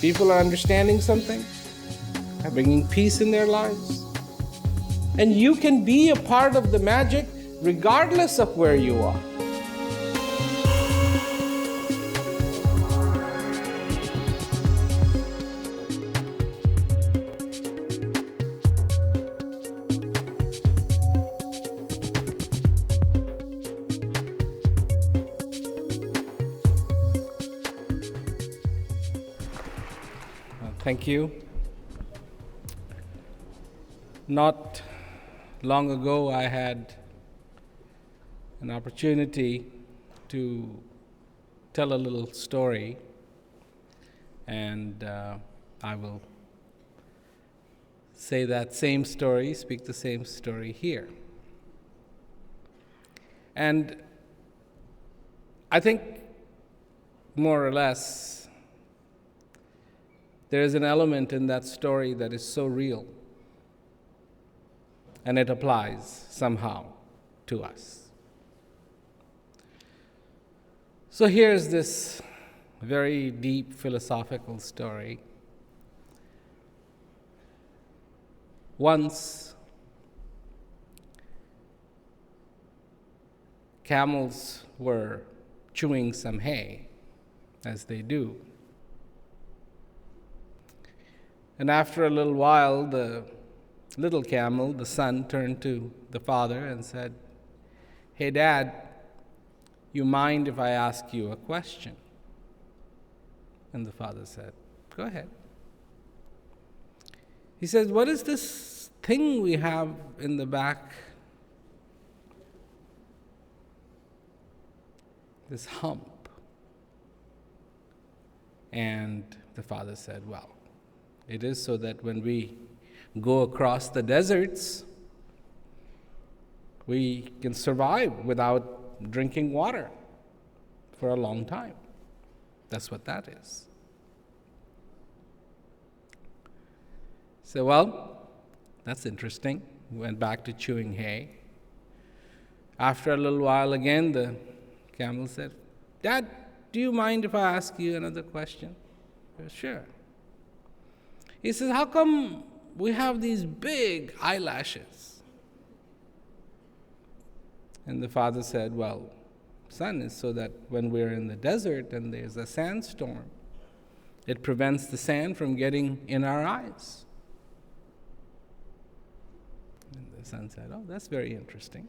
People are understanding something, are bringing peace in their lives. And you can be a part of the magic regardless of where you are. Thank you. Not long ago, I had an opportunity to tell a little story, and I will say that same story, speak the same story here. And I think, more or less, there is an element in that story that is so real, and it applies somehow to us. So here's this very deep philosophical story. Once, camels were chewing some hay, as they do. And after a little while, the little camel, the son, turned to the father and said, "Hey, Dad, you mind if I ask you a question?" And the father said, "Go ahead." He says, "What is this thing we have in the back? This hump." And the father said, "Well, it is so that when we go across the deserts, we can survive without drinking water for a long time. That's what that is." So, well, that's interesting. Went back to chewing hay. After a little while again, the camel said, "Dad, do you mind if I ask you another question?" I said, "Sure." He says, "How come we have these big eyelashes?" And the father said, "Well, son, it's so that when we're in the desert and there's a sandstorm, it prevents the sand from getting in our eyes." And the son said, "Oh, that's very interesting."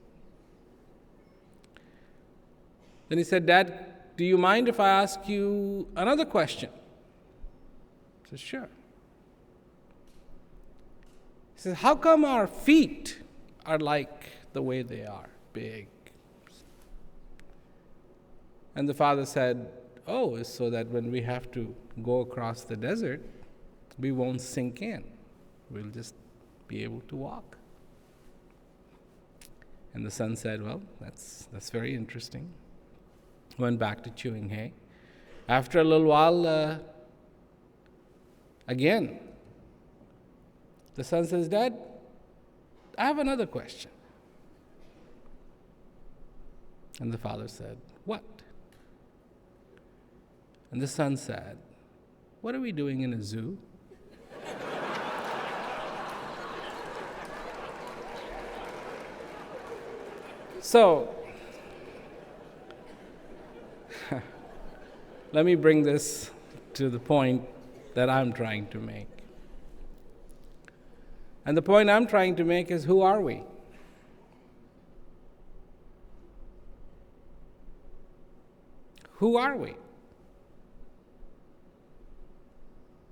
Then he said, "Dad, do you mind if I ask you another question?" I said, "Sure." He says, "How come our feet are like the way they are, big?" And the father said, "Oh, it's so that when we have to go across the desert, we won't sink in. We'll just be able to walk." And the son said, "Well, that's very interesting." Went back to chewing hay. After a little while, again, the son says, "Dad, I have another question." And the father said, "What?" And the son said, "What are we doing in a zoo?" So, let me bring this to the point that I'm trying to make. And the point I'm trying to make is, who are we? Who are we?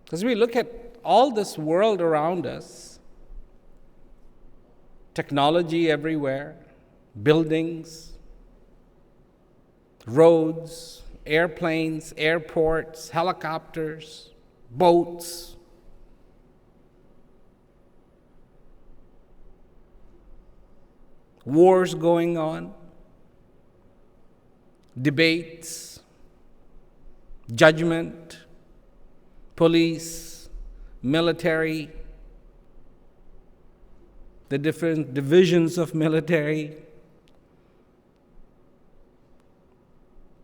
Because we look at all this world around us, technology everywhere, buildings, roads, airplanes, airports, helicopters, boats. Wars going on, debates, judgment, police, military, the different divisions of military,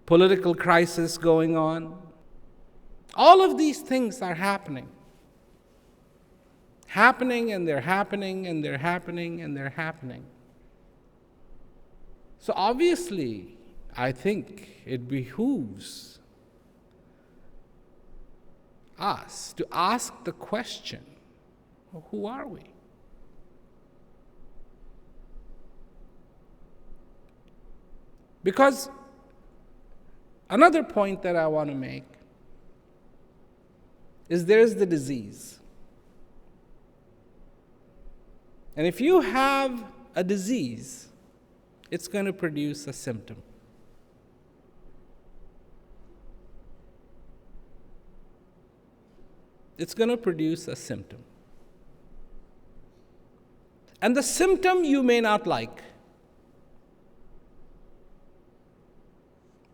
political crisis going on. All of these things are happening. Happening, and they're happening, and they're happening, and they're happening. So obviously, I think it behooves us to ask the question, who are we? Because another point that I want to make is there's the disease. And if you have a disease, it's going to produce a symptom. It's going to produce a symptom. And the symptom you may not like.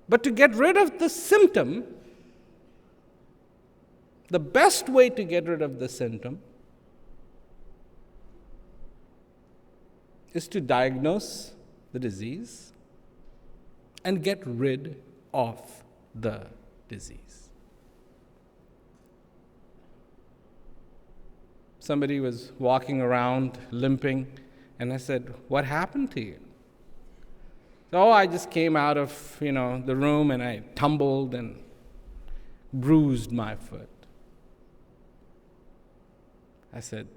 But to get rid of the symptom, the best way to get rid of the symptom is to diagnose the disease and get rid of the disease. Somebody was walking around limping, and I said, "What happened to you?" "Oh, I just came out of, the room and I tumbled and bruised my foot." I said,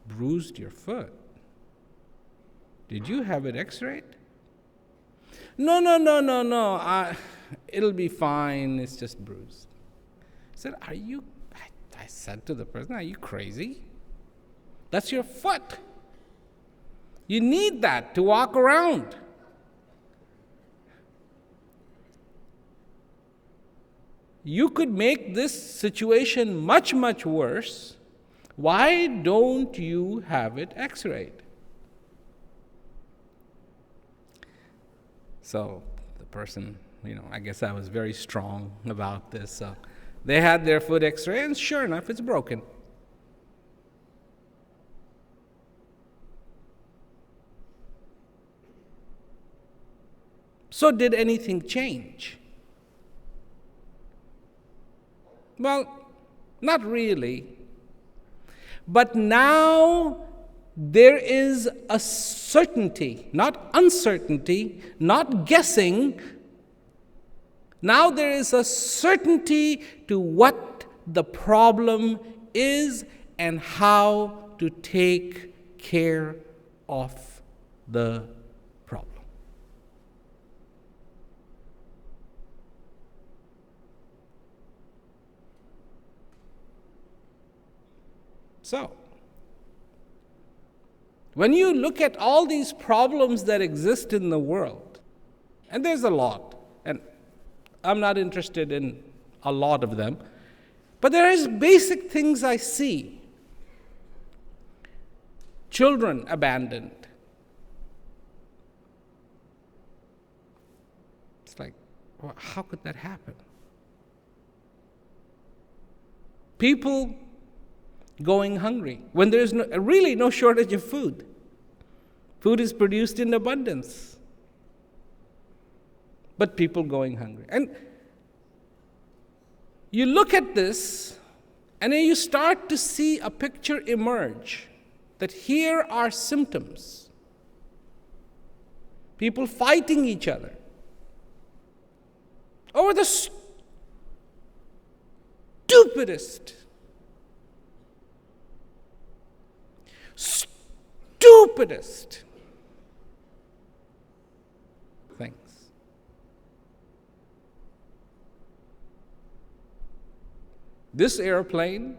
"Bruised your foot? Did you have it x-rayed?" No. It'll be fine. It's just bruised." I said, I said to the person, "Are you crazy? That's your foot. You need that to walk around." You could make this situation much, much worse. Why don't you have it x-rayed? So the person, I guess I was very strong about this. So they had their foot x-ray, and sure enough, it's broken. So did anything change? Well, not really. But now there is a certainty, not uncertainty, not guessing. Now there is a certainty to what the problem is and how to take care of the problem. So, when you look at all these problems that exist in the world, and there's a lot, and I'm not interested in a lot of them, but there is basic things I see. Children abandoned. It's like, well, how could that happen? People going hungry when there is really no shortage of food. Food is produced in abundance. But people going hungry. And you look at this, and then you start to see a picture emerge that here are symptoms. People fighting each other over the stupidest things. This airplane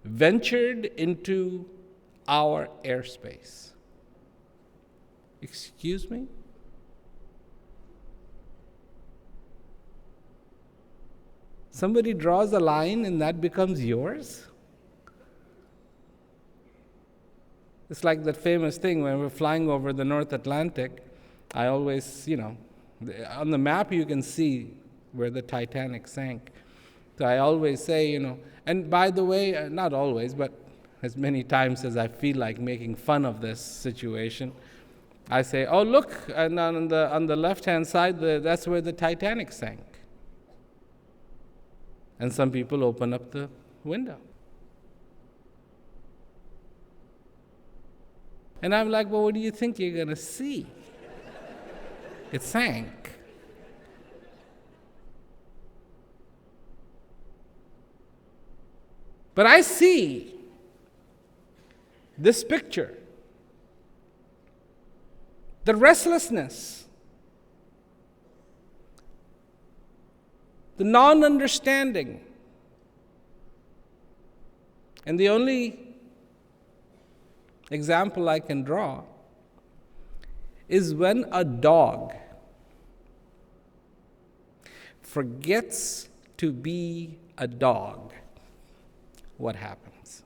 ventured into our airspace. Excuse me? Somebody draws a line and that becomes yours? It's like that famous thing when we're flying over the North Atlantic. I always, on the map you can see where the Titanic sank. So I always say, and by the way, not always, but as many times as I feel like making fun of this situation, I say, "Oh, look, and on the left-hand side, that's where the Titanic sank." And some people open up the window. And I'm like, well, what do you think you're going to see? It sank. But I see this picture, the restlessness, the non-understanding. And the only example I can draw is when a dog forgets to be a dog, what happens?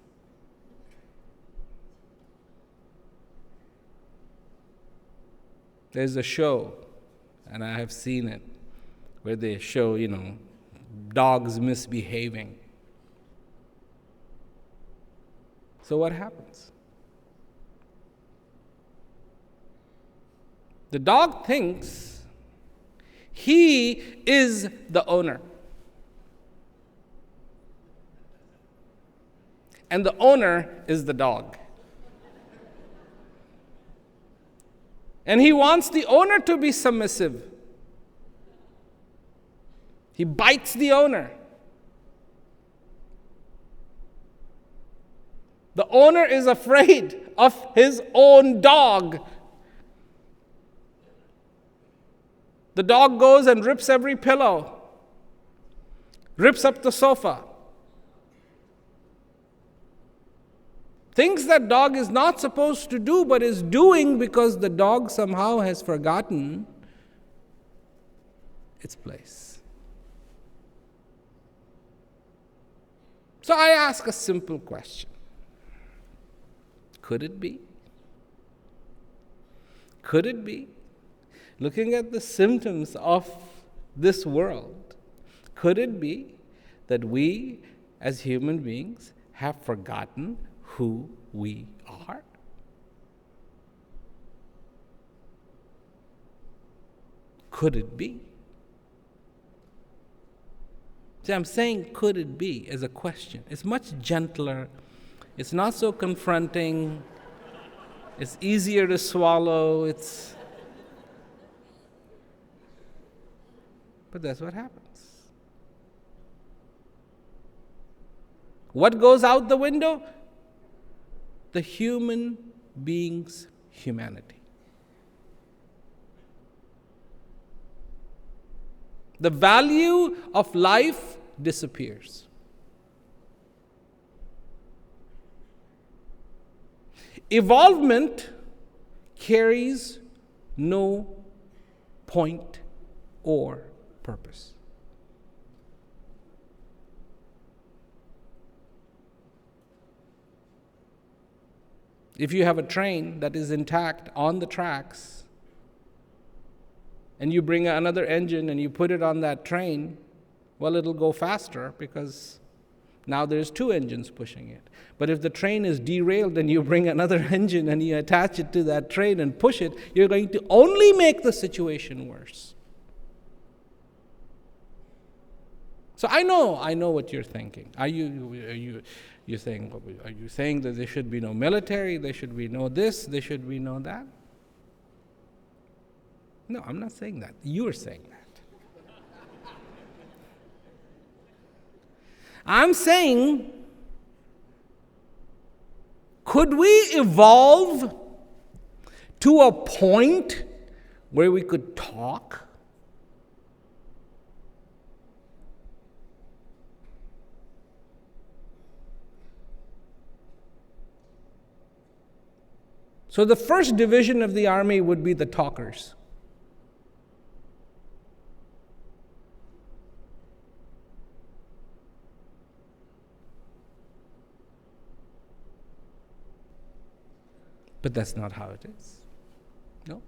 There's a show, and I have seen it, where they show, dogs misbehaving. So what happens? The dog thinks he is the owner. And the owner is the dog. And he wants the owner to be submissive. He bites the owner. The owner is afraid of his own dog. The dog goes and rips every pillow, rips up the sofa. Things that dog is not supposed to do, but is doing because the dog somehow has forgotten its place. So I ask a simple question. Could it be? Could it be? Looking at the symptoms of this world, could it be that we as human beings have forgotten who we are? Could it be? See, I'm saying could it be as a question. It's much gentler. It's not so confronting. It's easier to swallow. But that's what happens. What goes out the window? The human being's humanity. The value of life disappears. Evolvement carries no point or purpose. If you have a train that is intact on the tracks, and you bring another engine and you put it on that train, well, it'll go faster because now there's two engines pushing it. But if the train is derailed and you bring another engine and you attach it to that train and push it, you're going to only make the situation worse. So I know what you're thinking. Are you saying that there should be no military, there should be no this, there should be no that? No, I'm not saying that. You're saying that. I'm saying, could we evolve to a point where we could talk? So the first division of the army would be the talkers. But that's not how it is. No.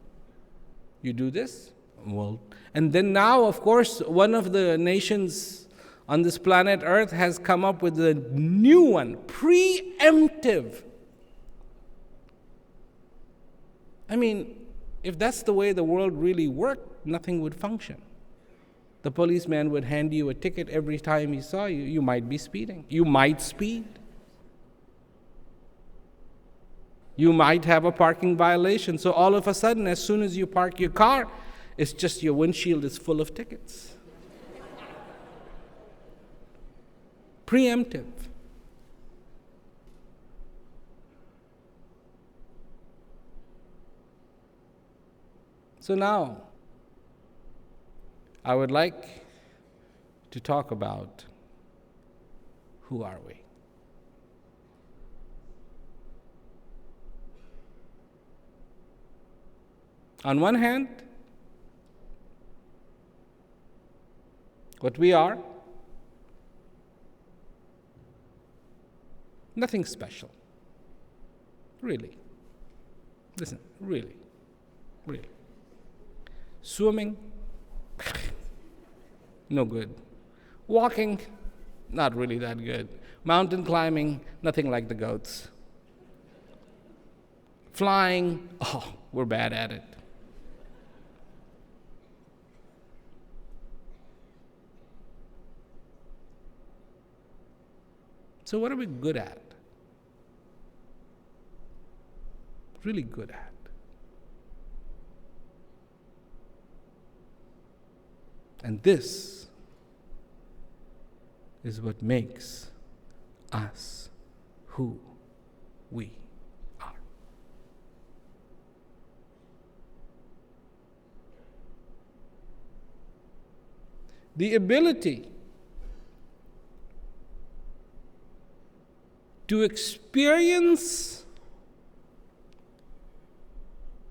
You do this, well, and then now, of course, one of the nations on this planet Earth has come up with a new one, preemptive. I mean, if that's the way the world really worked, nothing would function. The policeman would hand you a ticket every time he saw you. You might be speeding. You might speed. You might have a parking violation. So all of a sudden, as soon as you park your car, it's just your windshield is full of tickets. Preemptive. So now, I would like to talk about who are we? On one hand, what we are, nothing special. Really. Listen, really. Swimming, no good. Walking, not really that good. Mountain climbing, nothing like the goats. Flying, we're bad at it. So what are we good at? Really good at? And this is what makes us who we are. The ability to experience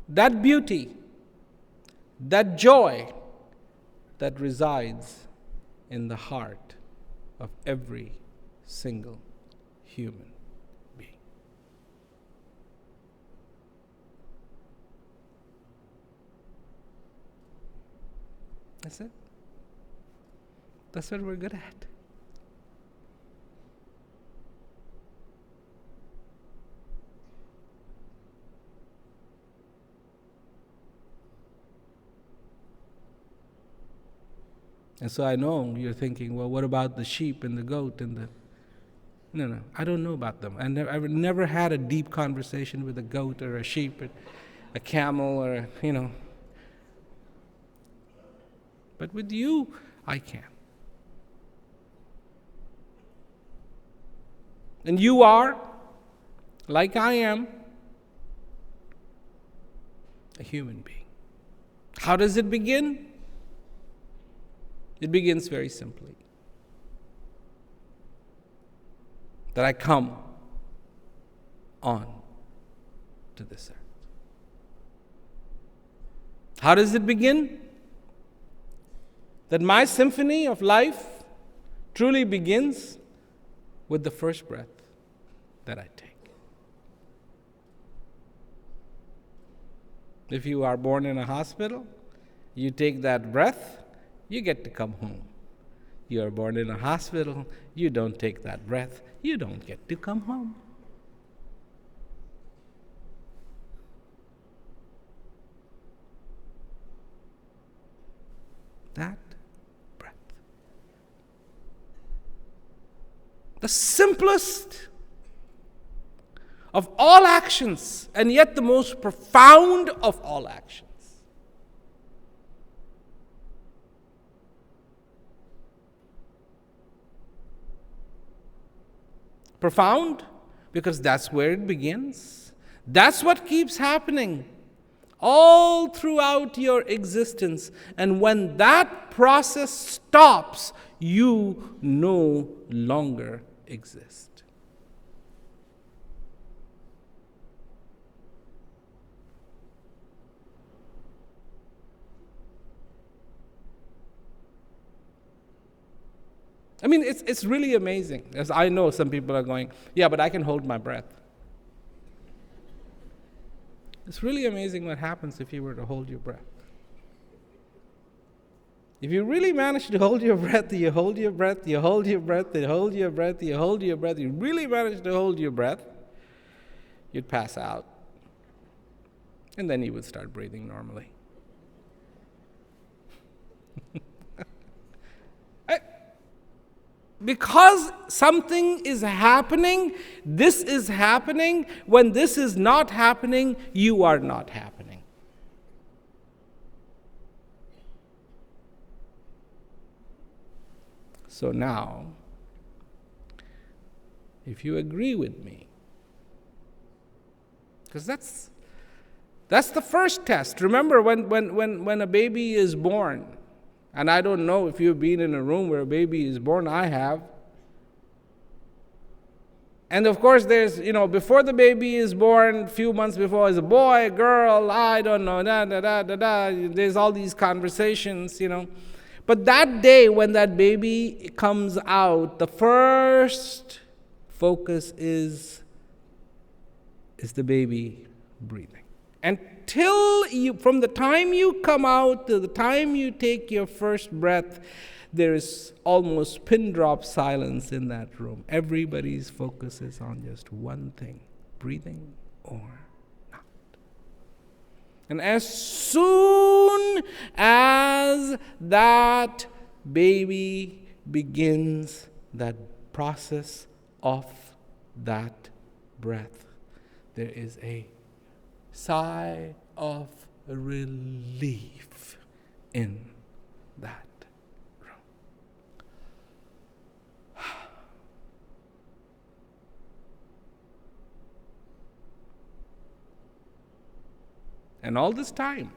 that beauty, that joy that resides in the heart of every single human being. That's it. That's what we're good at. And so I know you're thinking, well, what about the sheep and the goat and the... No, I don't know about them. I've never had a deep conversation with a goat or a sheep or a camel or, But with you, I can. And you are, like I am, a human being. How does it begin? It begins very simply. That I come on to this earth. How does it begin? That my symphony of life truly begins with the first breath that I take. If you are born in a hospital, you take that breath, you get to come home. You are born in a hospital, you don't take that breath, you don't get to come home. That breath. The simplest of all actions, and yet the most profound of all actions. Profound because that's where it begins. That's what keeps happening all throughout your existence. And when that process stops, you no longer exist. I mean, it's really amazing. As I know some people are going, yeah, but I can hold my breath. It's really amazing what happens if you were to hold your breath. If you really manage to hold your breath, you hold your breath, you hold your breath, you hold your breath, you hold your breath, you really manage to hold your breath, you'd pass out. And then you would start breathing normally. because something is happening, this is happening. When this is not happening, you are not happening. So now, if you agree with me, because that's the first test. Remember when a baby is born, and I don't know if you've been in a room where a baby is born, I have. And of course there's, before the baby is born, a few months before, is a boy, a girl, I don't know, there's all these conversations, But that day when that baby comes out, the first focus is the baby breathing. From the time you come out to the time you take your first breath, there is almost pin drop silence in that room. Everybody's focus is on just one thing, breathing or not. And as soon as that baby begins that process of that breath, there is a sigh of relief in that room. And all this time,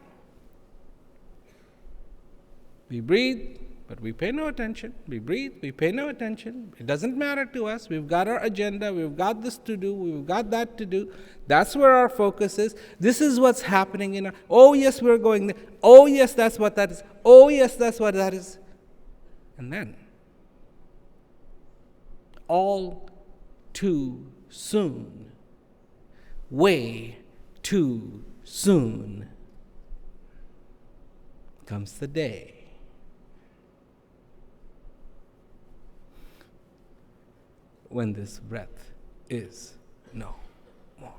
we breathe, but we pay no attention. We breathe, we pay no attention. It doesn't matter to us. We've got our agenda. We've got this to do. We've got that to do. That's where our focus is. This is what's happening in our... Oh, yes, we're going there. Oh, yes, that's what that is. Oh, yes, that's what that is. And then, all too soon, way too soon, comes the day when this breath is no more.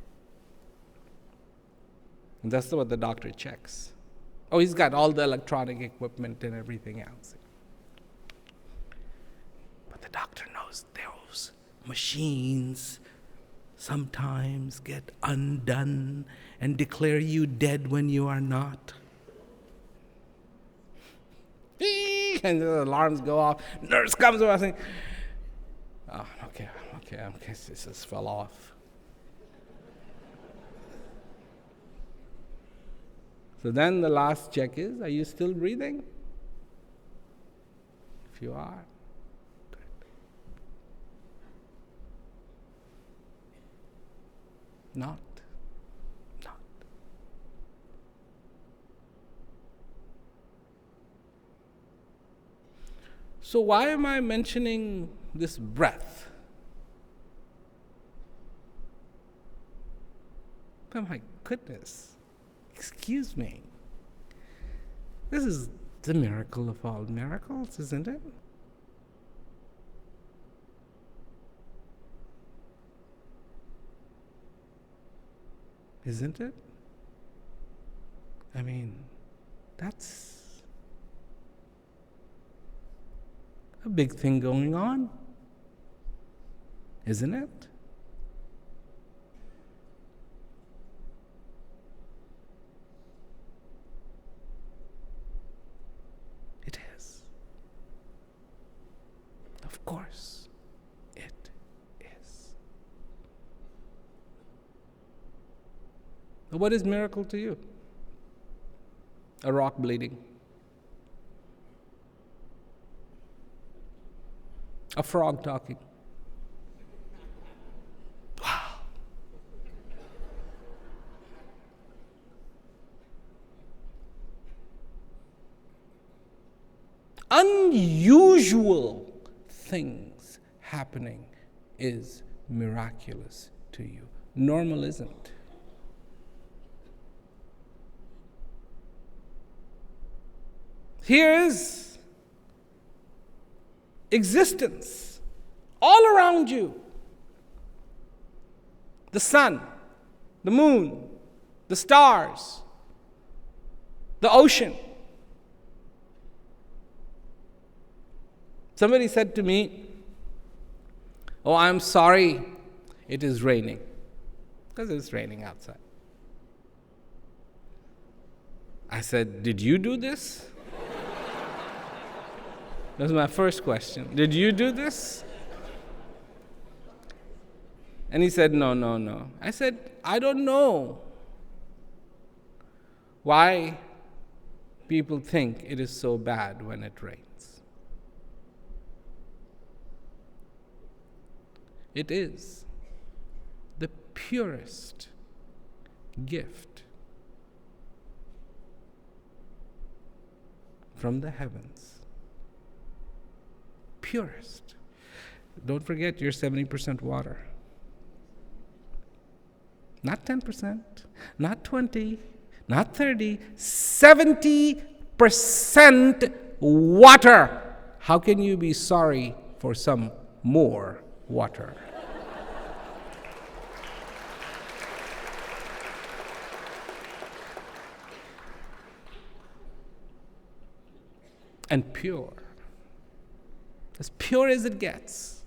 And that's what the doctor checks. Oh, he's got all the electronic equipment and everything else. But the doctor knows those machines sometimes get undone and declare you dead when you are not. And the alarms go off. Nurse comes over saying, "Oh, okay, this just fell off." So then the last check is, are you still breathing? If you are, good. Not. So why am I mentioning this breath? Oh my goodness. Excuse me. This is the miracle of all miracles, isn't it? Isn't it? I mean, that's a big thing going on, isn't it? It is. Of course, it is. Now, what is miracle to you? A rock bleeding. A frog talking. Wow. Unusual things happening is miraculous to you. Normal isn't. Here is existence all around you. The sun, the moon, the stars, the ocean. Somebody said to me, Oh, I'm sorry, it is raining. Because it's raining outside. I said, did you do this? That was my first question. Did you do this? And he said, no, no, no. I said, I don't know why people think it is so bad when it rains. It is the purest gift from the heavens. Purest. Don't forget, you're 70% water. Not 10%, not 20, not 30, 70% water. How can you be sorry for some more water? And pure. As pure as it gets.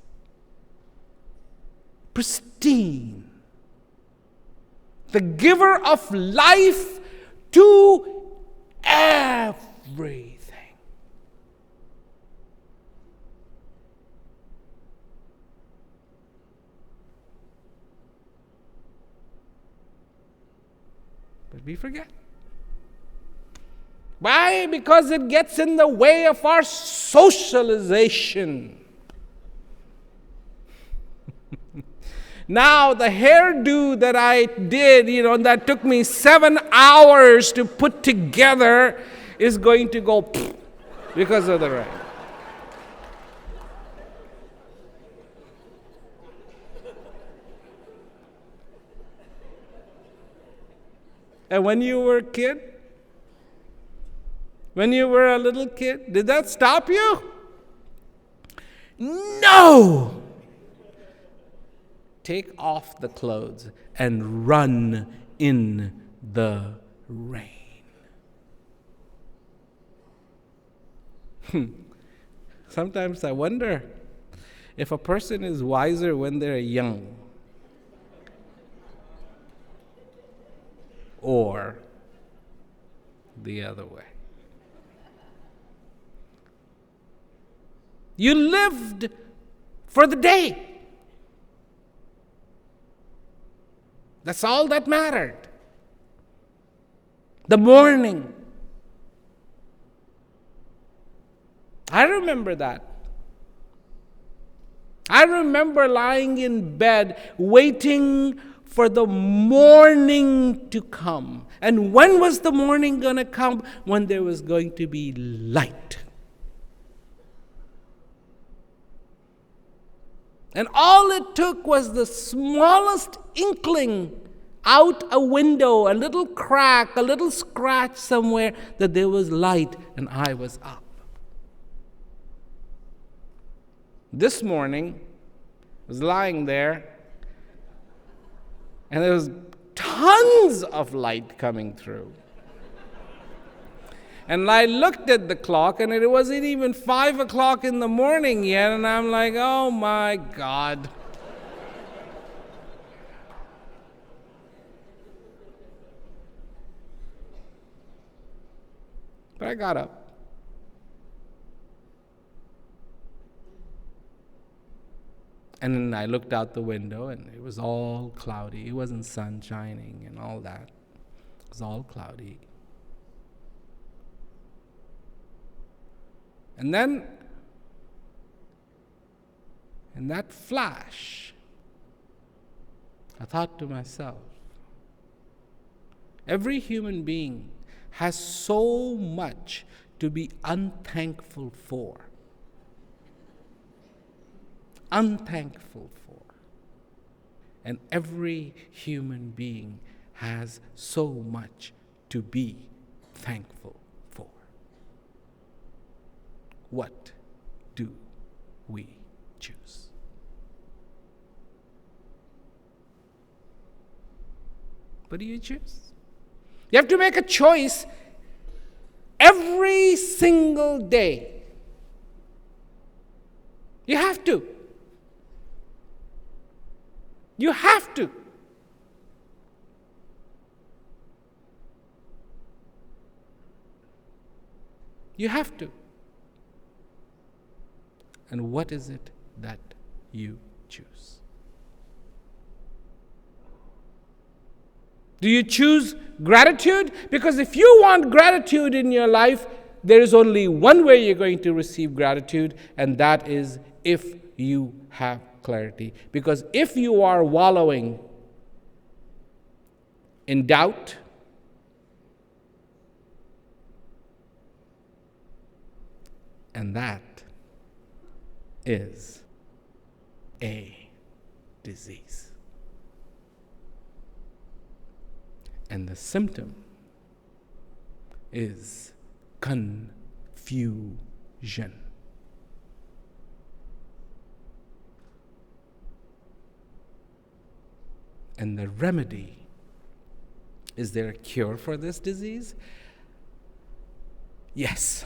Pristine. The giver of life to everything. But we forget. Why? Because it gets in the way of our socialization. Now, the hairdo that I did, that took me 7 hours to put together is going to go because of the rain. And when you were a kid, when you were a little kid, did that stop you? No! Take off the clothes and run in the rain. Sometimes I wonder if a person is wiser when they're young or the other way. You lived for the day. That's all that mattered. The morning. I remember that. I remember lying in bed waiting for the morning to come. And when was the morning going to come? When there was going to be light. And all it took was the smallest inkling out a window, a little crack, a little scratch somewhere, that there was light and I was up. This morning, I was lying there and there was tons of light coming through. And I looked at the clock, and it wasn't even 5 o'clock in the morning yet, and I'm like, oh my God. But I got up. And then I looked out the window, and it was all cloudy. It wasn't sun shining and all that. It was all cloudy. And then, in that flash, I thought to myself, every human being has so much to be unthankful for. Unthankful for. And every human being has so much to be thankful for. What do we choose? What do you choose? You have to make a choice every single day. You have to. You have to. You have to. And what is it that you choose? Do you choose gratitude? Because if you want gratitude in your life, there is only one way you're going to receive gratitude, and that is if you have clarity. Because if you are wallowing in doubt, and that is a disease. And the symptom is confusion. And the remedy, is there a cure for this disease? Yes.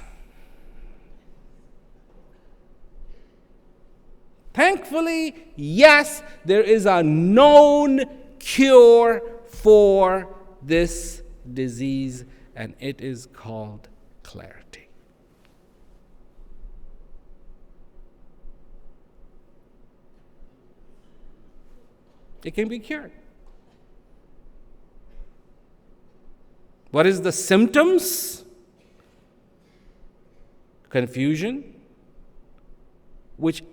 Thankfully, yes, there is a known cure for this disease, and it is called clarity. It can be cured. What is the symptoms? Confusion, which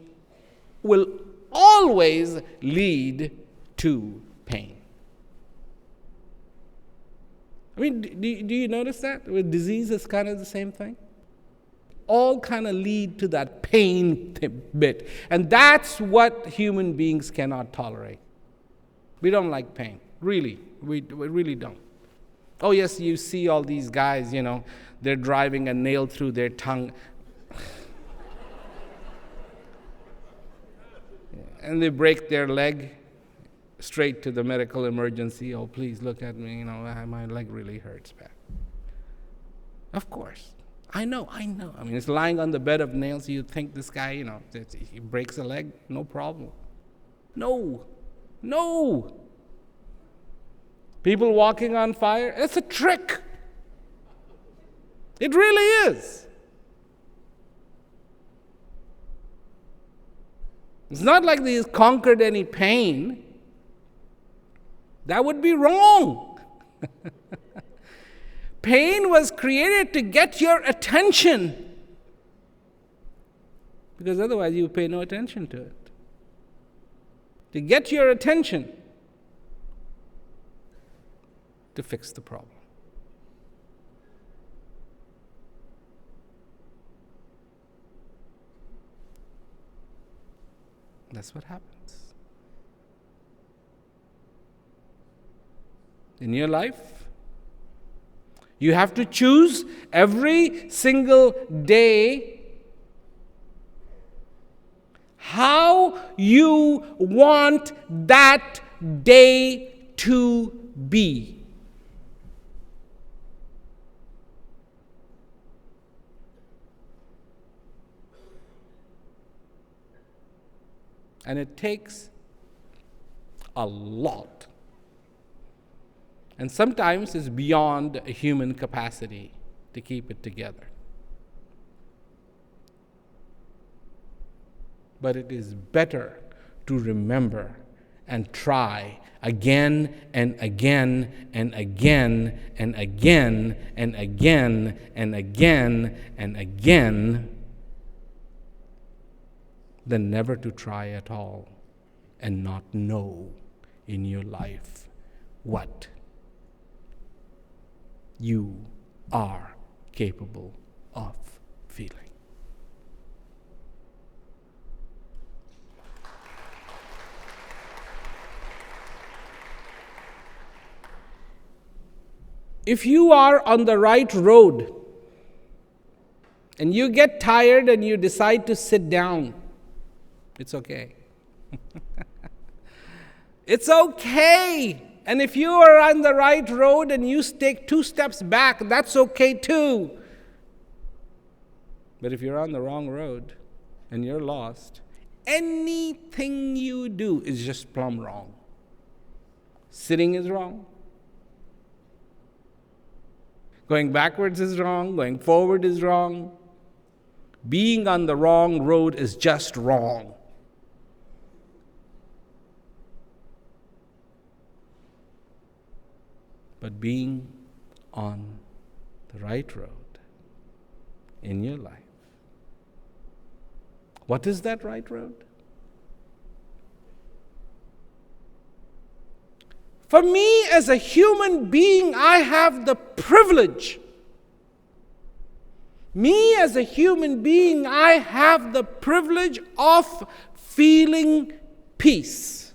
will always lead to pain. I mean, do you notice that? With disease, it's kind of the same thing. All kind of lead to that pain bit. And that's what human beings cannot tolerate. We don't like pain. Really. We really don't. Oh, yes, you see all these guys, they're driving a nail through their tongue. And they break their leg, straight to the medical emergency. Oh, please look at me, my leg really hurts bad. Of course. I know. I mean, it's lying on the bed of nails. You think this guy, he breaks a leg, no problem. No. People walking on fire, it's a trick. It really is. It's not like he's conquered any pain. That would be wrong. Pain was created to get your attention, because otherwise you pay no attention to it. To get your attention, to fix the problem. That's what happens. In your life, you have to choose every single day how you want that day to be. And it takes a lot. And sometimes it's beyond a human capacity to keep it together. But it is better to remember and try again and again and again and again and again and again and again than never to try at all and not know in your life what you are capable of feeling. If you are on the right road and you get tired and you decide to sit down, it's okay. It's okay. And if you are on the right road and you take 2 steps back, that's okay too. But if you're on the wrong road and you're lost, anything you do is just plumb wrong. Sitting is wrong. Going backwards is wrong. Going forward is wrong. Being on the wrong road is just wrong. But being on the right road in your life. What is that right road? For me, as a human being, I have the privilege. Me, as a human being, I have the privilege of feeling peace.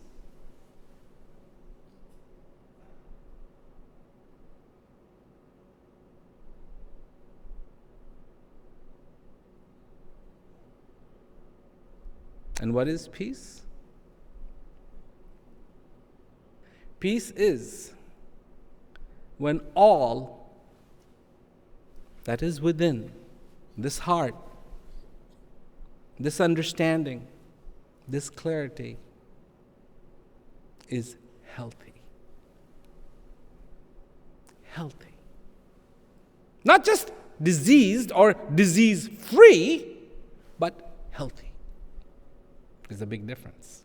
And what is peace? Peace is when all that is within this heart, this understanding, this clarity is healthy. Healthy. Not just diseased or disease-free, but healthy. There's a big difference.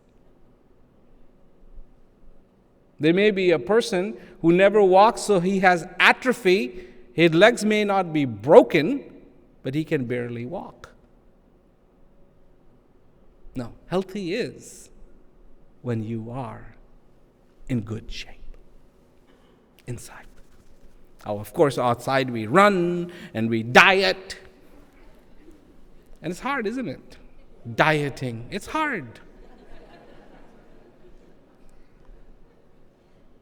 There may be a person who never walks, so he has atrophy. His legs may not be broken, but he can barely walk. No, healthy is when you are in good shape inside. Oh, of course, outside we run and we diet. And it's hard, isn't it? Dieting, it's hard.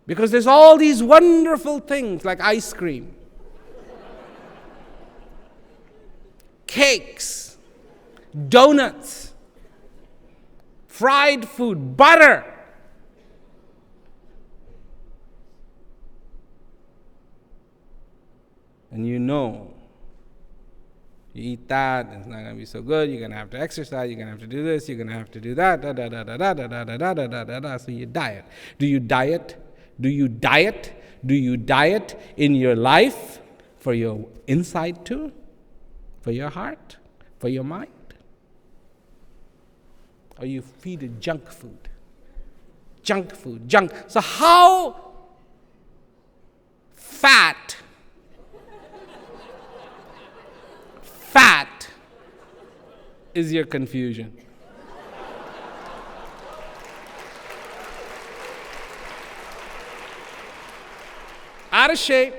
Because there's all these wonderful things like ice cream, cakes, donuts, fried food, butter. And you know, you eat that, and it's not going to be so good. You're going to have to exercise. You're going to have to do this. You're going to have to do that. Da da da da da da da da da da da da. So you diet. Do you diet? Do you diet? Do you diet in your life for your inside too? For your heart? For your mind? Or you feed it junk food? Junk food, junk. So how fat is your confusion? Out of shape.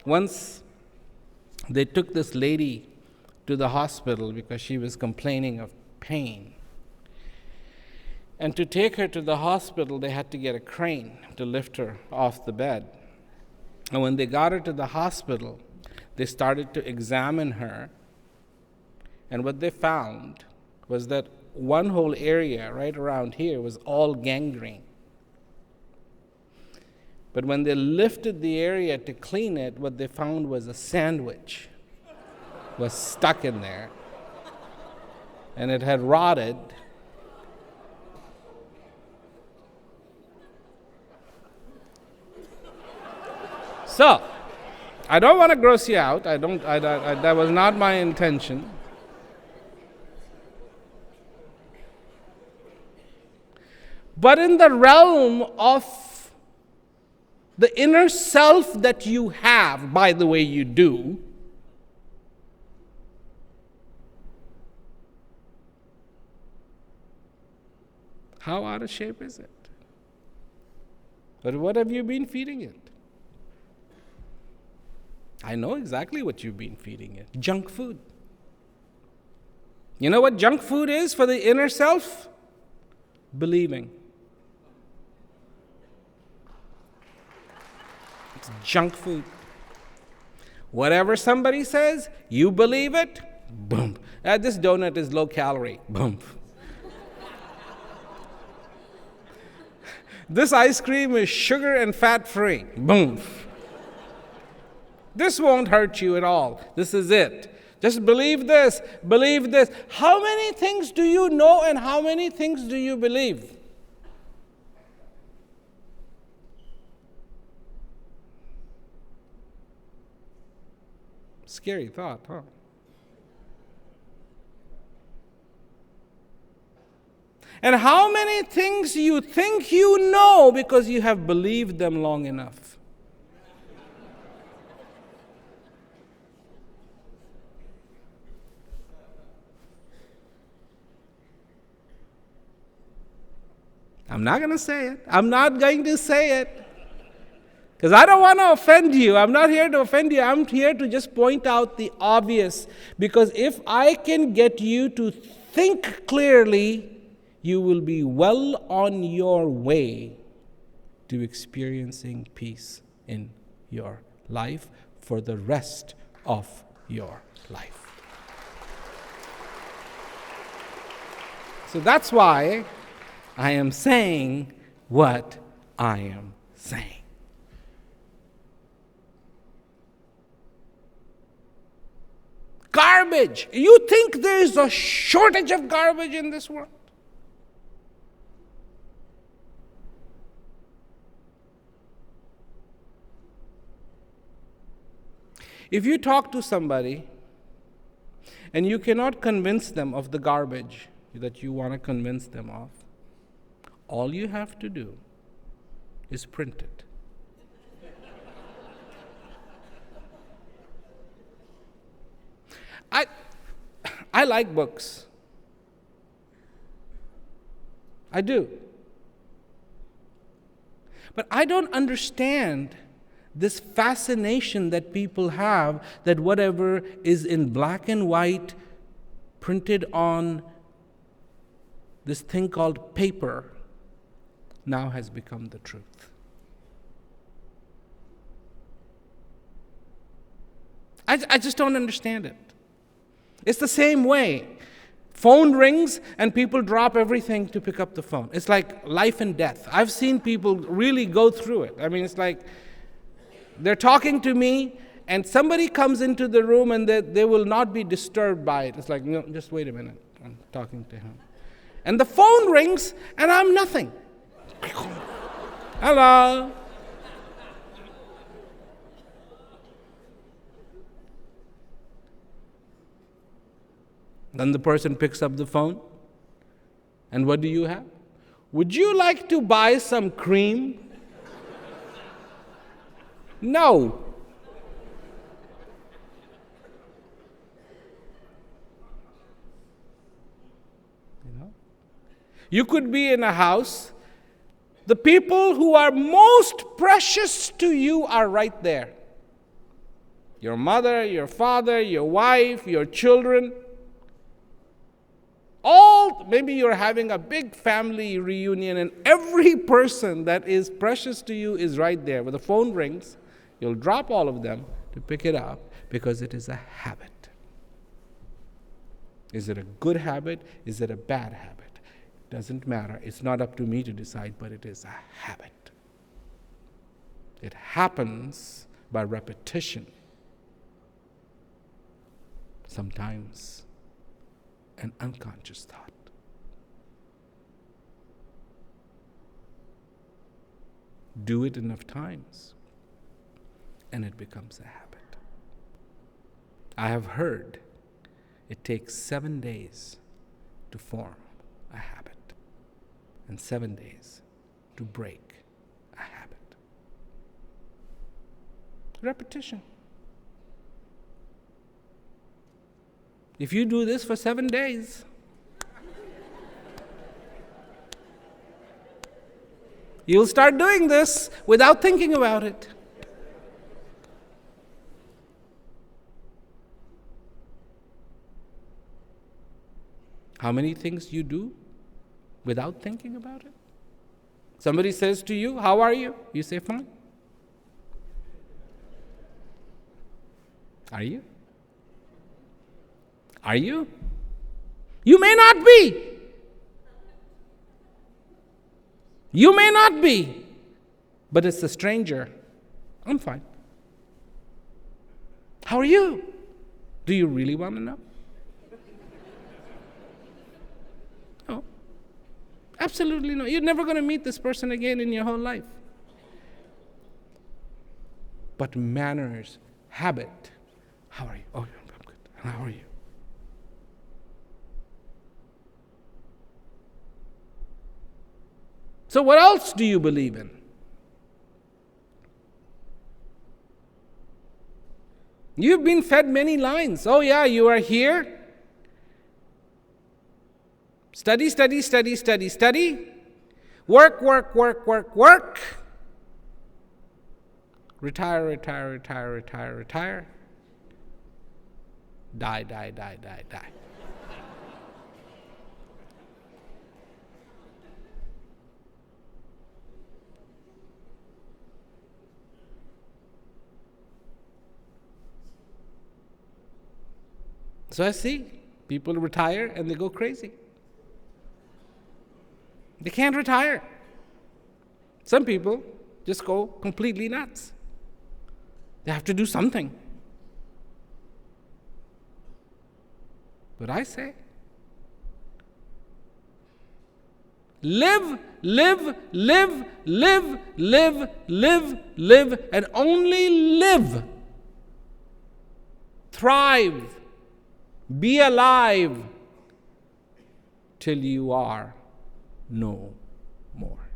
Once they took this lady to the hospital because she was complaining of pain. And to take her to the hospital, they had to get a crane to lift her off the bed. And when they got her to the hospital, they started to examine her. And what they found was that one whole area right around here was all gangrene. But when they lifted the area to clean it, what they found was a sandwich was stuck in there. And it had rotted. So, I don't want to gross you out. That was not my intention. But in the realm of the inner self that you have, by the way you do, how out of shape is it? But what have you been feeding it? I know exactly what you've been feeding it. Junk food. You know what junk food is for the inner self? Believing. It's junk food. Whatever somebody says, you believe it, boom. This donut is low calorie, boom. This ice cream is sugar and fat free, boom. This won't hurt you at all. This is it. Just believe this, believe this. How many things do you know and how many things do you believe? Scary thought, huh? And how many things you think you know because you have believed them long enough? I'm not going to say it. I'm not going to say it. Because I don't want to offend you. I'm not here to offend you. I'm here to just point out the obvious. Because if I can get you to think clearly, you will be well on your way to experiencing peace in your life for the rest of your life. So that's why I am saying what I am saying. Garbage. You think there is a shortage of garbage in this world? If you talk to somebody and you cannot convince them of the garbage that you want to convince them of, all you have to do is print it. I like books. I do. But I don't understand this fascination that people have that whatever is in black and white, printed on this thing called paper, now has become the truth. I just don't understand it. It's the same way. Phone rings and people drop everything to pick up the phone. It's like life and death. I've seen people really go through it. I mean, it's like they're talking to me and somebody comes into the room and they will not be disturbed by it. It's like, no, just wait a minute. I'm talking to him. And the phone rings and I'm nothing. Hello. Then the person picks up the phone, and what do you have? Would you like to buy some cream? No. You could be in a house. The people who are most precious to you are right there. Your mother, your father, your wife, your children. Maybe you're having a big family reunion and every person that is precious to you is right there. When the phone rings, you'll drop all of them to pick it up because it is a habit. Is it a good habit? Is it a bad habit? Doesn't matter. It's not up to me to decide, but it is a habit. It happens by repetition. Sometimes an unconscious thought. Do it enough times, and it becomes a habit. I have heard it takes 7 days to form a habit, and 7 days to break a habit. Repetition. If you do this for 7 days, you'll start doing this without thinking about it. How many things you do without thinking about it? Somebody says to you, "How are you?" You say, "Fine." Are you? Are you? You may not be. You may not be. But it's a stranger. I'm fine. How are you? Do you really want to know? No. Absolutely no. You're never going to meet this person again in your whole life. But manners, habit. How are you? Oh, I'm good. How are you? So what else do you believe in? You've been fed many lines. Oh yeah, you are here. Study, study, study, study, study. Work, work, work, work, work. Retire, retire, retire, retire, retire. Die, die, die, die, die. So I see people retire and they go crazy. They can't retire. Some people just go completely nuts. They have to do something. But I say, live, live, live, live, live, live, live, and only live. Thrive. Be alive till you are no more.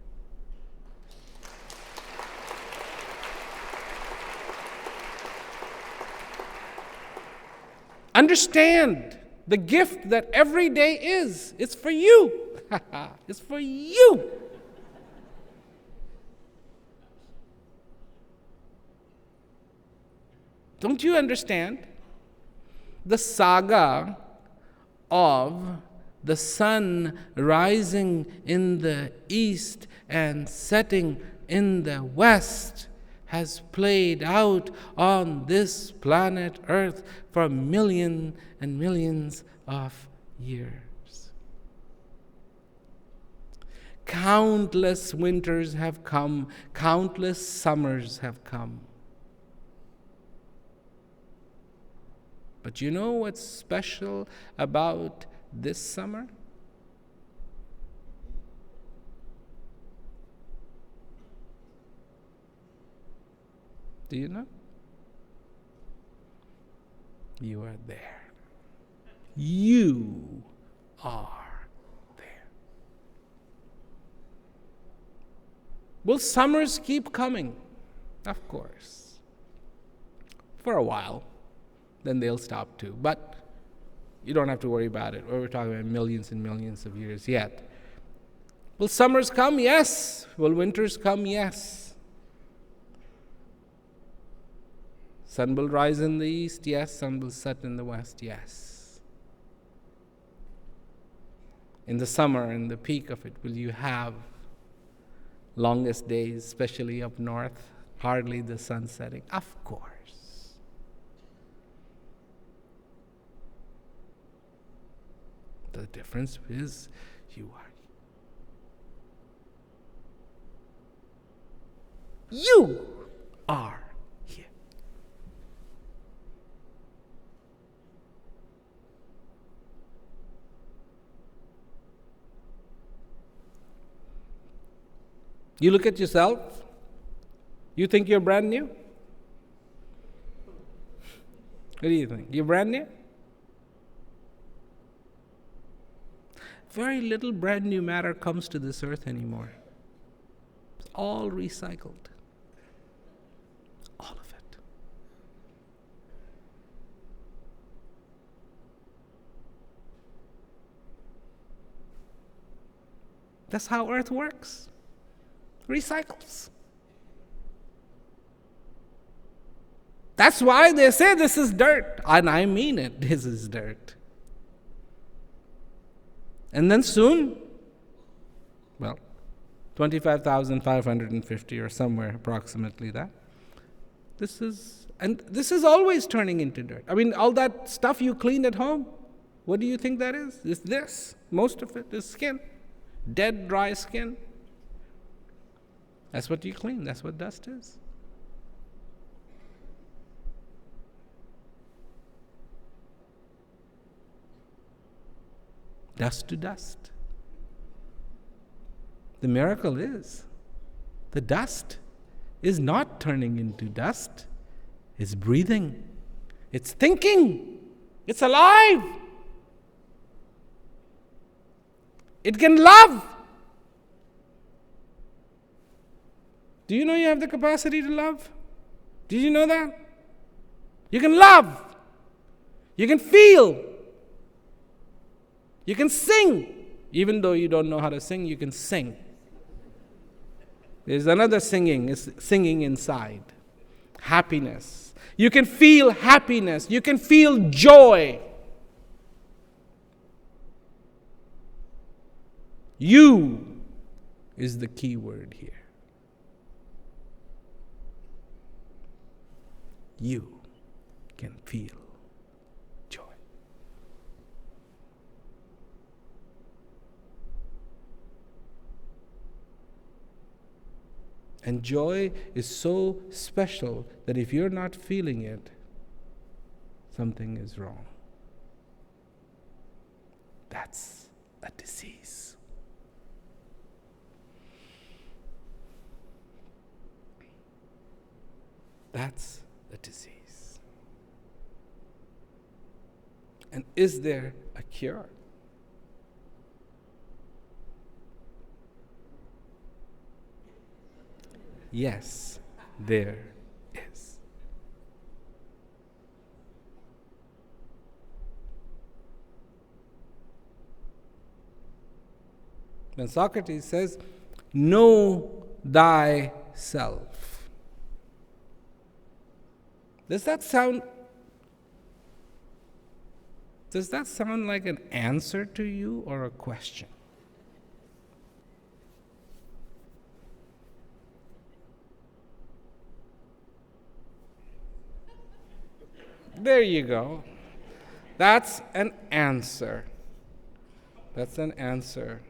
Understand the gift that every day is. It's for you. It's for you. Don't you understand? The saga of the sun rising in the east and setting in the west has played out on this planet Earth for millions and millions of years. Countless winters have come, countless summers have come. But you know what's special about this summer? Do you know? You are there. You are there. Will summers keep coming? Of course. For a while. Then they'll stop too. But you don't have to worry about it. We're talking about millions and millions of years yet. Will summers come? Yes. Will winters come? Yes. Sun will rise in the east? Yes. Sun will set in the west? Yes. In the summer, in the peak of it, will you have longest days, especially up north? Hardly the sun setting? Of course. The difference is you are. You are here. You look at yourself, you think you're brand new? What do you think? You're brand new? Very little brand new matter comes to this earth anymore. It's all recycled. All of it. That's how earth works. Recycles. That's why they say this is dirt. And I mean it. This is dirt. And then soon, 25,550 or somewhere approximately that. This is always turning into dirt. I mean, all that stuff you cleaned at home, what do you think that is? It's this. Most of it is skin. Dead, dry skin. That's what you clean. That's what dust is. dust to dust. The miracle is the dust is not turning into dust. It's breathing. It's thinking. It's alive. It can love. Do you know you have the capacity to love? Did you know that? You can love. You can feel. You can sing. Even though you don't know how to sing, you can sing. There's another singing, it's singing inside. Happiness. You can feel happiness. You can feel joy. You is the key word here. You can feel joy. And joy is so special that if you're not feeling it, something is wrong. That's a disease. That's a disease. And is there a cure? Yes, there is. When Socrates says, know thyself, does that sound like an answer to you or a question? There you go. That's an answer. That's an answer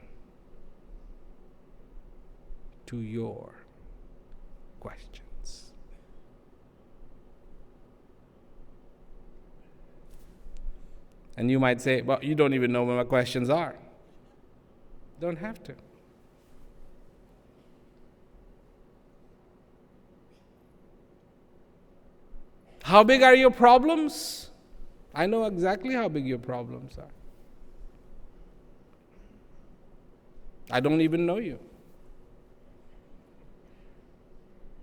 to your questions. And you might say, well, you don't even know what my questions are. Don't have to. How big are your problems? I know exactly how big your problems are. I don't even know you.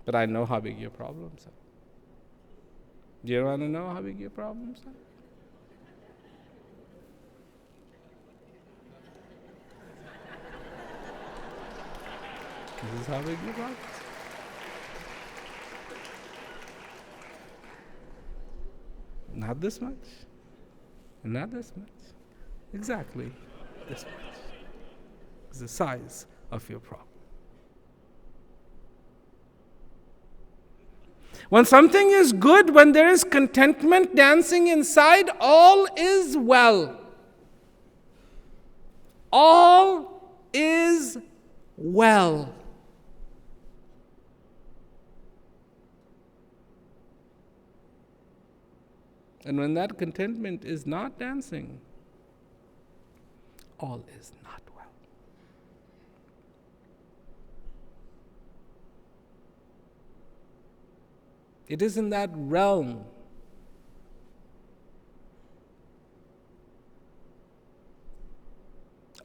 But I know how big your problems are. Do you want to know how big your problems are? This is how big your problems are. Not this much. Not this much. Exactly this much. It's the size of your problem. When something is good, when there is contentment dancing inside, all is well. All is well. And when that contentment is not dancing, all is not well. It is in that realm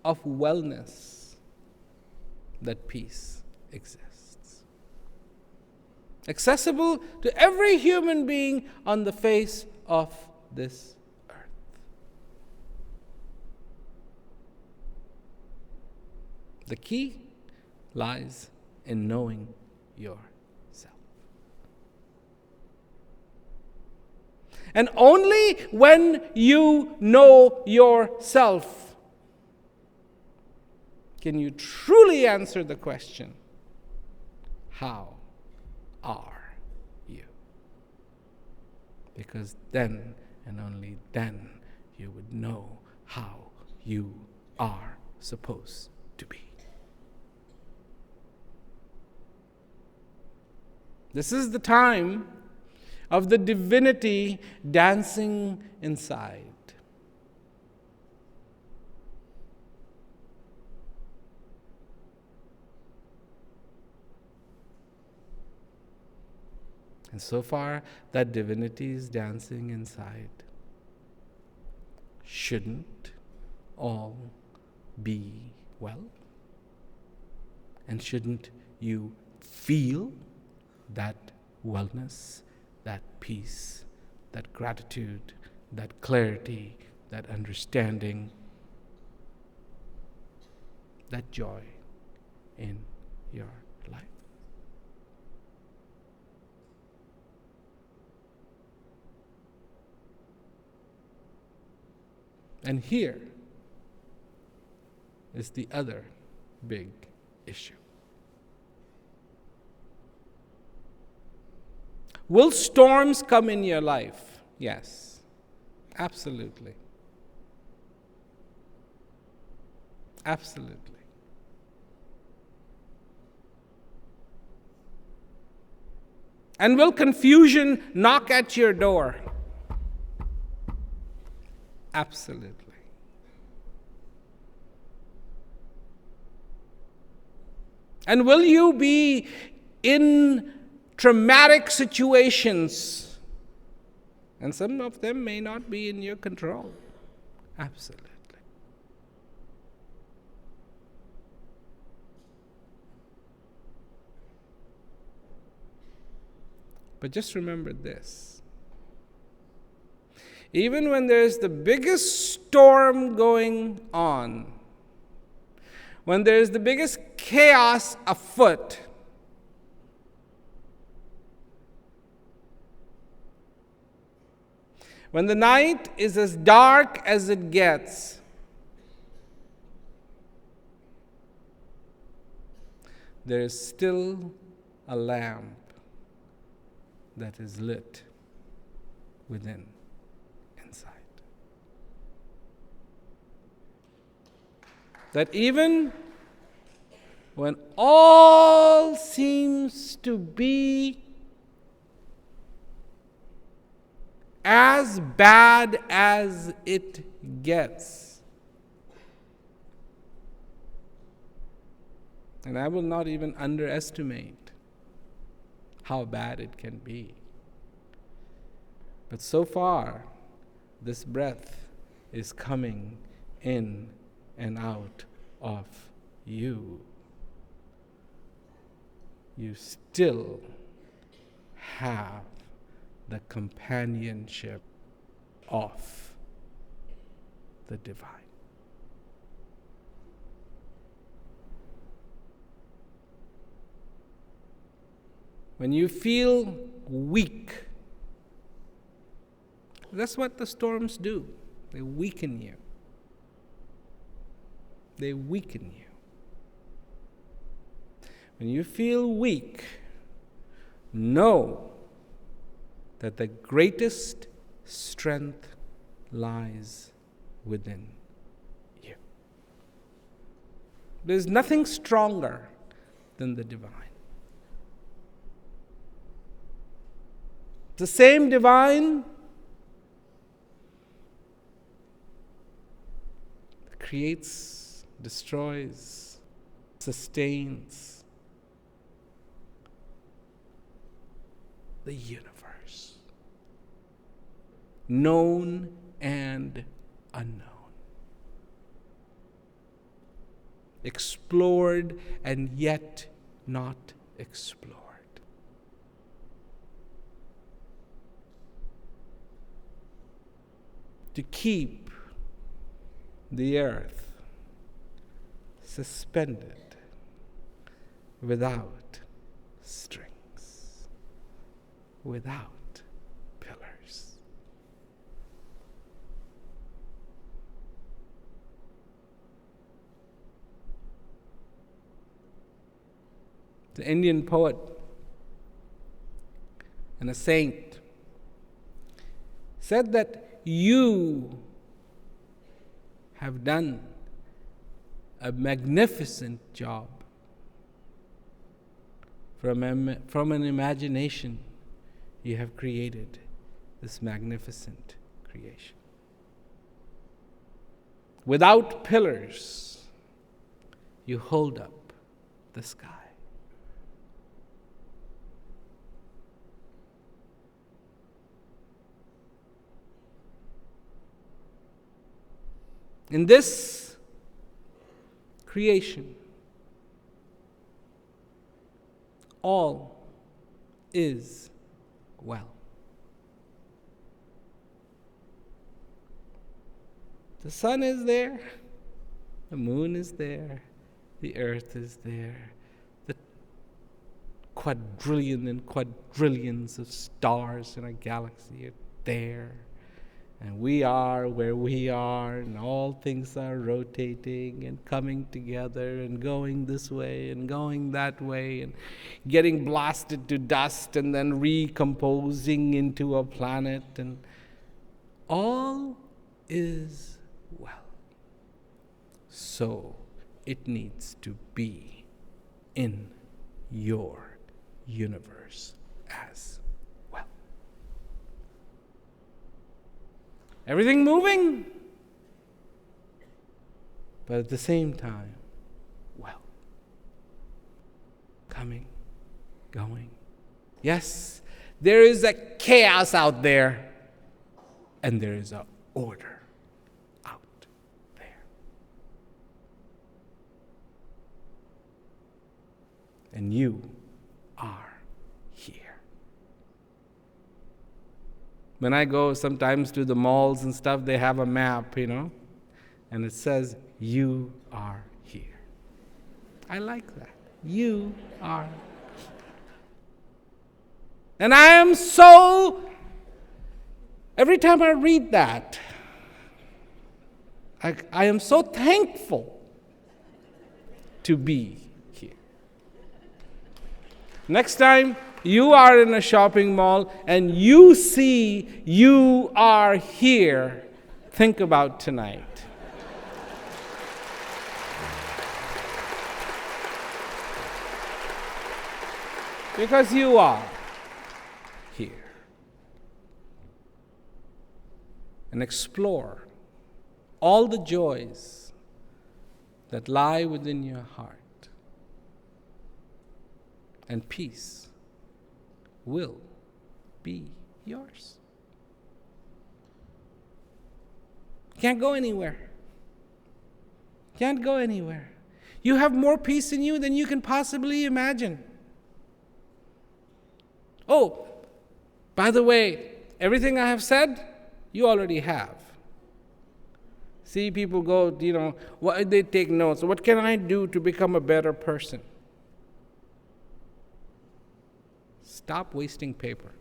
of wellness that peace exists. Accessible to every human being on the face of this earth. The key lies in knowing yourself. And only when you know yourself can you truly answer the question, how are you? Because then and only then you would know how you are supposed to be. This is the time of the divinity dancing inside. And so far, that divinity is dancing inside. Shouldn't all be well? And shouldn't you feel that wellness, that peace, that gratitude, that clarity, that understanding, that joy in your life? And here is the other big issue. Will storms come in your life? Yes, absolutely. Absolutely. And will confusion knock at your door? Absolutely. And will you be in traumatic situations? And some of them may not be in your control. Absolutely. But just remember this. Even when there's the biggest storm going on, when there's the biggest chaos afoot, when the night is as dark as it gets, there is still a lamp that is lit within, inside. That even when all seems to be as bad as it gets, and I will not even underestimate how bad it can be. But so far, this breath is coming in and out of you. You still have the companionship of the divine. When you feel weak, that's what the storms do. They weaken you. They weaken you. When you feel weak, know that the greatest strength lies within you. There's nothing stronger than the divine. The same divine creates, destroys, sustains the universe, known and unknown, explored and yet not explored. To keep the earth suspended without strings, without pillars. The Indian poet and a saint said that you have done a magnificent job. From an imagination, you have created this magnificent creation. Without pillars, you hold up the sky. In this creation, all is well. The sun is there, the moon is there, the earth is there, the quadrillion and quadrillions of stars in our galaxy are there. And we are where we are, and all things are rotating and coming together and going this way and going that way and getting blasted to dust and then recomposing into a planet. And all is well. So it needs to be in your universe as well. Everything moving, but at the same time, well. Coming, going. Yes, there is a chaos out there, and there is an order out there. And you are here. When I go sometimes to the malls and stuff, they have a map, and it says, you are here. I like that. You are here. And I am every time I read that, I am so thankful to be here. Next time you are in a shopping mall and you see you are here, think about tonight. Because you are here. And explore all the joys that lie within your heart. And peace will be yours. Can't go anywhere. Can't go anywhere. You have more peace in you than you can possibly imagine. Oh, by the way, everything I have said, you already have. See, people go, they take notes. What can I do to become a better person? Stop wasting paper.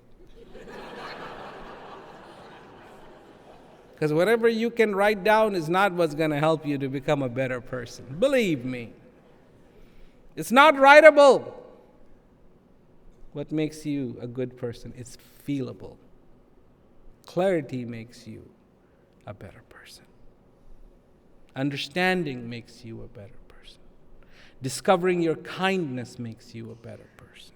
Because whatever you can write down is not what's going to help you to become a better person. Believe me. It's not writable. What makes you a good person? It's feelable. Clarity makes you a better person. Understanding makes you a better person. Discovering your kindness makes you a better person.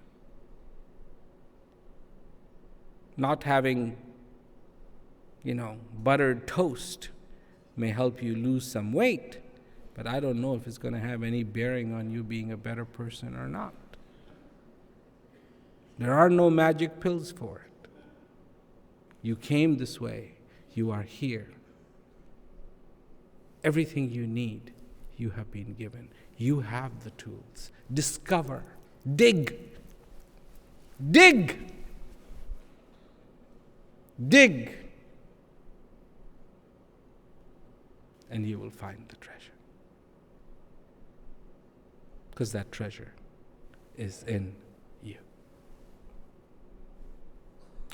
Not having, buttered toast may help you lose some weight, but I don't know if it's going to have any bearing on you being a better person or not. There are no magic pills for it. You came this way. You are here. Everything you need, you have been given. You have the tools. Discover. Dig. Dig. Dig. And you will find the treasure. Because that treasure is in you.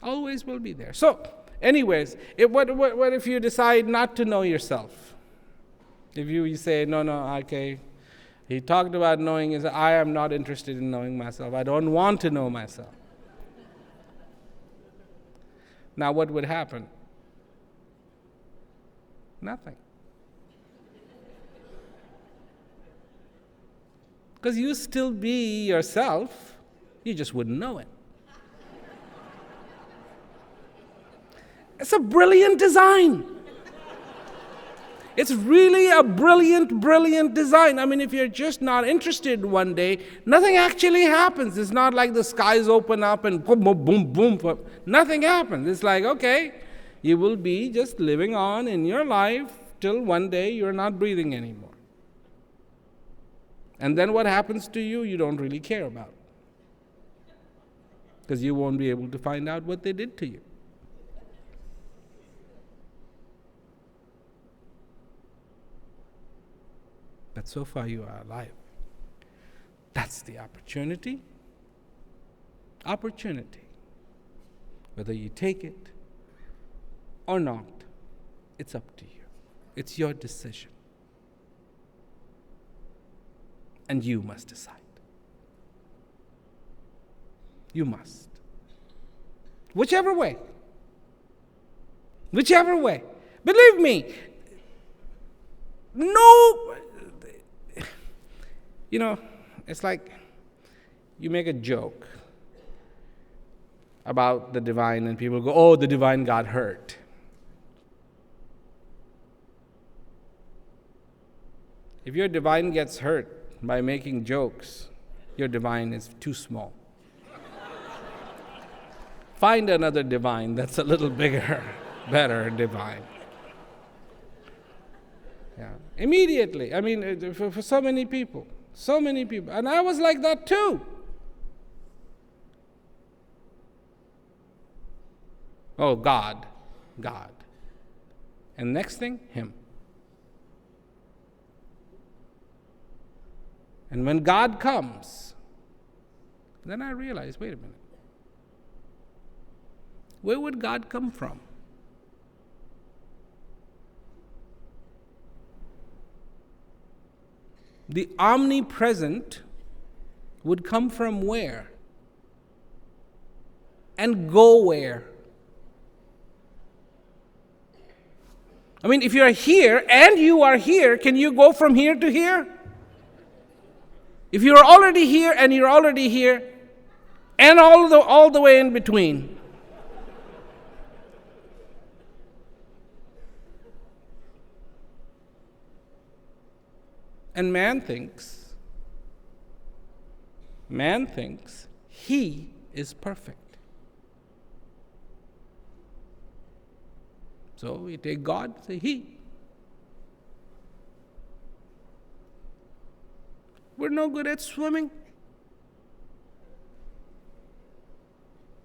Always will be there. So, anyways, what if you decide not to know yourself? If you say, no, okay, he talked about knowing, is I am not interested in knowing myself. I don't want to know myself. Now what would happen? Nothing. Because you still be yourself, you just wouldn't know it. It's a brilliant design. It's really a brilliant design. I mean, if you're just not interested one day, nothing actually happens. It's not like the skies open up and boom, boom, boom, nothing happens. It's like, okay, you will be just living on in your life, till one day you're not breathing anymore. And then what happens to you, you don't really care about. Because you won't be able to find out what they did to you. But so far you are alive. That's the opportunity. Opportunity. Whether you take it or not, it's up to you. It's your decision. And you must decide. You must. Whichever way. Whichever way. Believe me, no, it's like you make a joke about the divine and people go, oh, the divine got hurt. If your divine gets hurt by making jokes, your divine is too small. Find another divine that's a little bigger, better divine. Yeah. Immediately. I mean, for so many people. So many people. And I was like that too. Oh, God. And next thing, Him. And when God comes, then I realized, wait a minute. Where would God come from? The omnipresent would come from where? And go where? I mean, if you're here and you are here, can you go from here to here? If you're already here and you're already here, and all the way in between. And man thinks he is perfect. So we take God, say he. We're no good at swimming.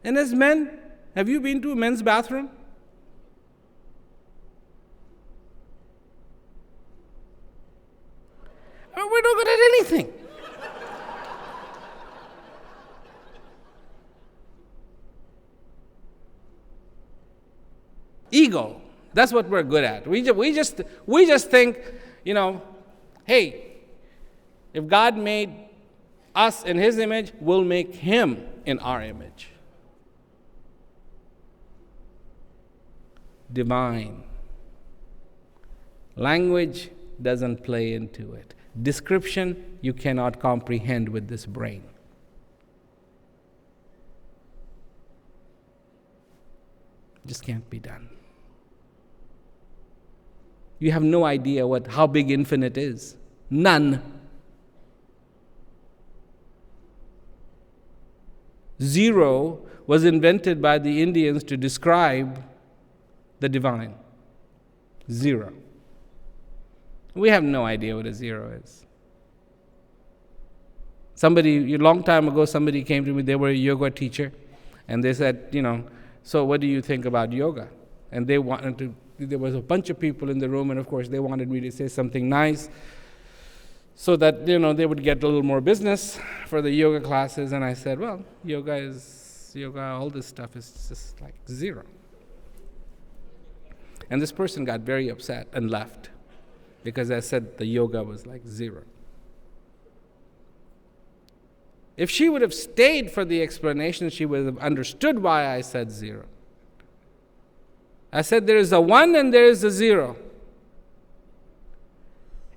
And as men, have you been to a men's bathroom? We're no good at anything. Ego. That's what we're good at. We just think, hey, if God made us in His image, we'll make Him in our image. Divine. Language doesn't play into it. Description you cannot comprehend with this brain. Just can't be done. You have no idea how big infinite is. None. Zero was invented by the Indians to describe the divine. Zero. We have no idea what a zero is. A long time ago, somebody came to me, they were a yoga teacher, and they said, so what do you think about yoga? And there was a bunch of people in the room, and of course they wanted me to say something nice so that, they would get a little more business for the yoga classes. And I said, well, yoga, all this stuff is just like zero. And this person got very upset and left because I said the yoga was like zero. If she would have stayed for the explanation, she would have understood why I said zero. I said there is a 1 and there is a 0.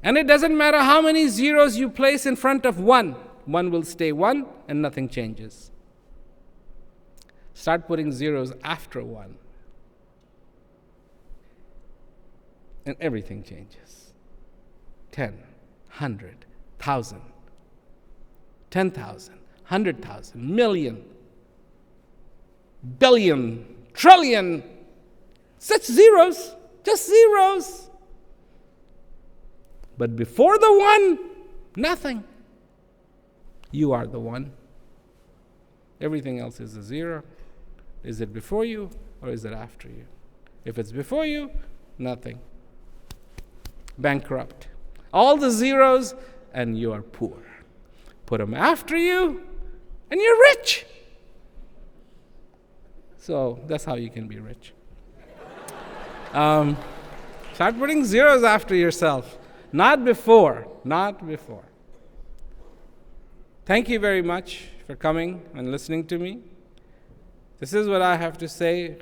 And it doesn't matter how many zeros you place in front of 1. 1 will stay 1 and nothing changes. Start putting zeros after 1. And everything changes. 10, 100, 1,000, 10,000, 100,000, million, billion, trillion. Such zeros, just zeros. But before the one, nothing. You are the one. Everything else is a zero. Is it before you or is it after you? If it's before you, nothing. Bankrupt. All the zeros and you are poor. Put them after you and you're rich. So that's how you can be rich. Start putting zeros after yourself. Not before. Not before. Thank you very much for coming and listening to me. This is what I have to say.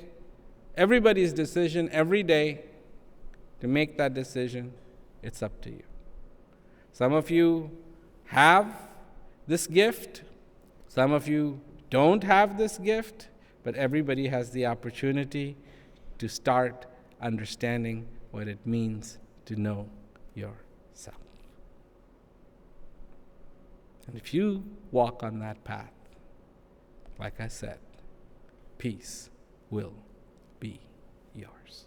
Everybody's decision every day to make that decision, it's up to you. Some of you have this gift. Some of you don't have this gift. But everybody has the opportunity to start understanding what it means to know yourself. And if you walk on that path, like I said, peace will be yours.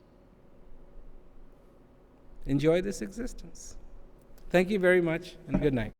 Enjoy this existence. Thank you very much, and good night.